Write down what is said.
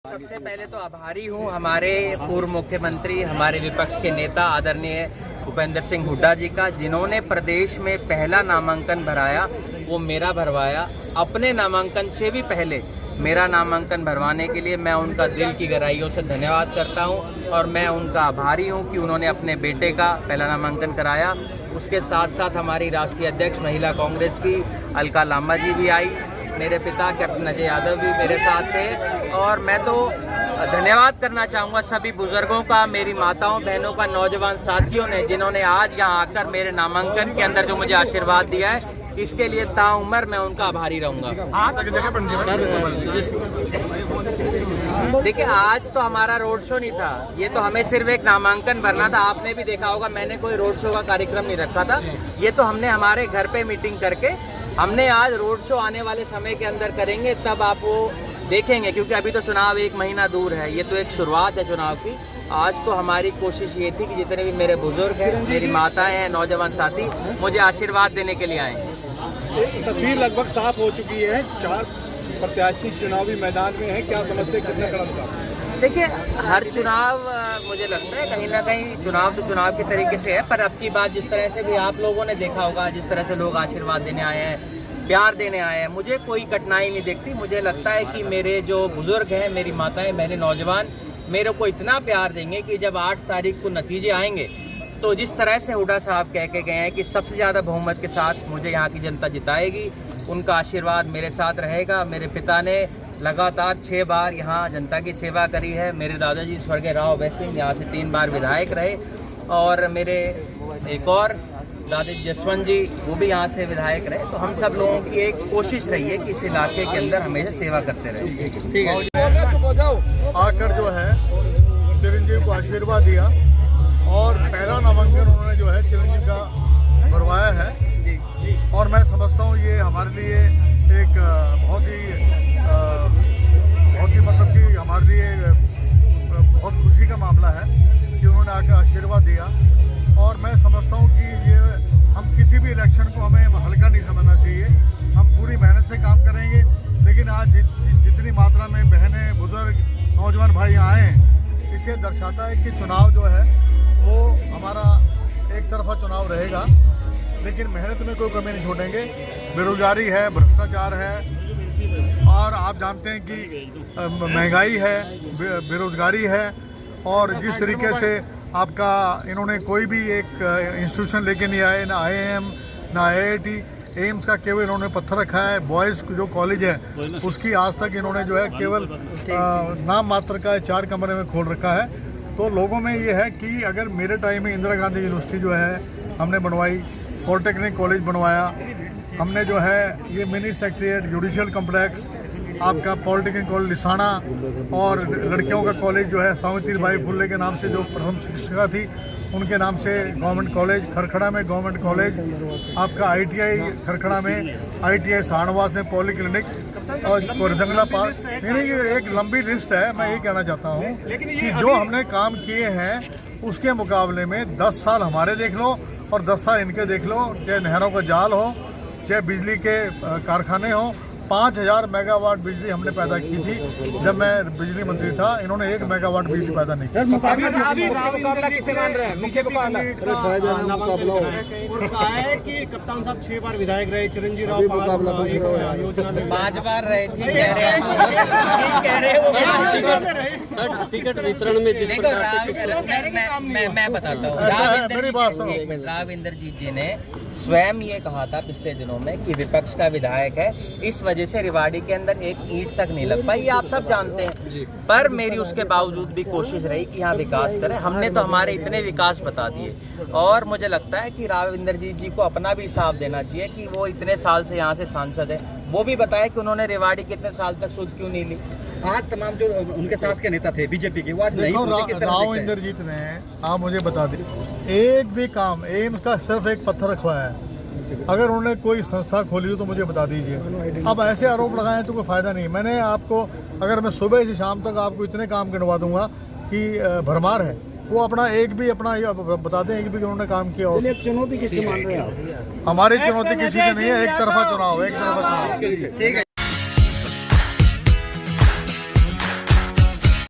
सबसे पहले तो आभारी हूँ हमारे पूर्व मुख्यमंत्री, हमारे विपक्ष के नेता आदरणीय भूपेंद्र सिंह हुड्डा जी का, जिन्होंने प्रदेश में पहला नामांकन भराया वो मेरा भरवाया। अपने नामांकन से भी पहले मेरा नामांकन भरवाने के लिए मैं उनका दिल की गहराइयों से धन्यवाद करता हूं और मैं उनका आभारी हूं कि उन्होंने अपने बेटे का पहला नामांकन कराया। उसके साथ साथ हमारी राष्ट्रीय अध्यक्ष महिला कांग्रेस की अलका लांबा जी भी आई, मेरे पिता कैप्टन अजय यादव भी मेरे साथ थे। और मैं तो धन्यवाद करना चाहूँगा सभी बुजुर्गों का, मेरी माताओं बहनों का, नौजवान साथियों ने, जिन्होंने आज यहाँ आकर मेरे नामांकन के अंदर जो मुझे आशीर्वाद दिया है, इसके लिए ताउम्र मैं उनका आभारी रहूँगा। देखिए, आज तो हमारा रोड शो नहीं था, ये तो हमें सिर्फ एक नामांकन भरना था। आपने भी देखा होगा, मैंने कोई रोड शो का कार्यक्रम नहीं रखा था। ये तो हमने हमारे घर पे मीटिंग करके हमने आज रोड शो आने वाले समय के अंदर करेंगे, तब आप वो देखेंगे, क्योंकि अभी तो चुनाव 1 महीना दूर है। ये तो एक शुरुआत है चुनाव की। आज तो हमारी कोशिश ये थी कि जितने भी मेरे बुजुर्ग हैं, मेरी माताएं हैं, नौजवान साथी मुझे आशीर्वाद देने के लिए आए। तस्वीर लगभग साफ हो चुकी है, 4 प्रत्याशी चुनावी मैदान में है, क्या समझते हैं कितना कड़ा मुकाबला? देखिए, हर चुनाव मुझे लगता है कहीं ना कहीं चुनाव तो चुनाव के तरीके से है, पर अब की बात जिस तरह से भी आप लोगों ने देखा होगा, जिस तरह से लोग आशीर्वाद देने आए हैं, प्यार देने आए हैं, मुझे कोई कठिनाई नहीं दिखती। मुझे लगता है कि मेरे जो बुजुर्ग हैं, मेरी माताएं बहनें, नौजवान मेरे को इतना प्यार देंगे कि जब 8 तारीख को नतीजे आएंगे तो जिस तरह से हुड्डा साहब कह के गए हैं कि सबसे ज़्यादा बहुमत के साथ मुझे यहाँ की जनता जिताएगी, उनका आशीर्वाद मेरे साथ रहेगा। मेरे पिता ने लगातार 6 बार यहाँ जनता की सेवा करी है। मेरे दादाजी स्वर्गीय राव अभय सिंह यहाँ से 3 बार विधायक रहे, और मेरे एक और दादाजी जसवंत जी, वो भी यहाँ से विधायक रहे। तो हम सब लोगों की एक कोशिश रही है कि इस इलाके के अंदर हमेशा सेवा करते रहे। ठीक है, आकर जो है चिरंजीव को आशीर्वाद दिया और पहला नामांकन उन्होंने जो है चिरंजीव का भरवाया है, और मैं समझता हूँ ये हमारे लिए एक बहुत ही मतलब कि हमारे लिए बहुत खुशी का मामला है कि उन्होंने आकर आशीर्वाद दिया। और मैं समझता हूँ कि ये हम किसी भी इलेक्शन को हमें हल्का नहीं समझना चाहिए, हम पूरी मेहनत से काम करेंगे। लेकिन आज जितनी मात्रा में बहनें, बुजुर्ग, नौजवान भाई आए हैं, इसे दर्शाता है कि चुनाव जो है वो हमारा एक तरफा चुनाव रहेगा, लेकिन मेहनत में कोई कमी नहीं छोड़ेंगे। बेरोजगारी है, भ्रष्टाचार है, और आप जानते हैं कि महंगाई है, बेरोजगारी है, और जिस तरीके से आपका इन्होंने कोई भी एक इंस्टीट्यूशन लेके नहीं आए, ना IIM ना IIT, एम्स का केवल इन्होंने पत्थर रखा है। बॉयज़ जो कॉलेज है उसकी आज तक इन्होंने जो है केवल नाम मात्र का 4 कमरे में खोल रखा है। तो लोगों में ये है कि अगर मेरे टाइम में इंदिरा गांधी यूनिवर्सिटी जो है हमने बनवाई, पॉलिटेक्निक कॉलेज बनवाया हमने, जो है ये मिनी सेक्रेटरीट, जुडिशियल कम्प्लेक्स, आपका पॉलिटेक्निक कॉलेज लिसाना, और लड़कियों का कॉलेज जो है सावित्रीबाई फुले के नाम से जो प्रथम शिक्षिका थी उनके नाम से गवर्नमेंट कॉलेज, खरखड़ा में गवर्नमेंट कॉलेज, आपका ITI खरखड़ा में, ITI शाहनवाज में पॉलीक्लिनिक, और जंगला पार्क, यानी कि एक लंबी लिस्ट है। मैं ये कहना चाहता हूँ कि जो हमने काम किए हैं उसके मुकाबले में 10 साल हमारे देख लो और 10 साल इनके देख लो, चाहे नहरों का जाल हो, चाहे बिजली के कारखाने हो। 5000 मेगावाट बिजली हमने पैदा की थी जब मैं बिजली मंत्री था, इन्होंने 1 मेगावाट बिजली पैदा नहीं की। मुकाबला किसे मान रहे हैं? बीजेपी का है कि कप्तान साहब 6 बार विधायक रहे, चिरंजीव राव 5 बार रहे। ठीक कह रहे हैं सर, टिकट वितरण में जिस प्रकार से मैं बताता हूँ, राव इंद्रजीत जी ने स्वयं ये कहा था पिछले दिनों में कि विपक्ष का विधायक है, इस वजह से रेवाड़ी के अंदर एक ईंट तक नहीं लग पाई, ये आप सब जानते हैं। पर मेरी उसके बावजूद भी कोशिश रही कि यहाँ विकास करें। हमने तो हमारे इतने विकास बता दिए, और मुझे लगता है कि राव इंद्रजीत जी को अपना भी हिसाब देना चाहिए कि वो इतने साल से यहाँ से सांसद है, वो भी बताए कि उन्होंने रेवाड़ी कितने साल तक सुध क्यों नहीं ली। आज तमाम जो उनके साथ के नेता थे बीजेपी के, वो आज नहीं पहुंचे। राव इंद्रजीत ने, आप मुझे बता दें, एक भी काम एम्स का सिर्फ एक पत्थर रखवाया है। अगर उन्होंने कोई संस्था खोली हो तो मुझे बता दीजिए। अब ऐसे आरोप लगाएं तो कोई फायदा नहीं। मैंने आपको, अगर मैं सुबह से शाम तक आपको इतने काम गिनवा दूंगा कि भरमार है, वो अपना एक भी अपना बता दें, एक भी उन्होंने काम किया हो। चुनौती किससे मान रहे हैं आप? हमारी चुनौती किसी से नहीं है, एक तरफा चुनाव, एक तरफा चुनाव। ठीक है।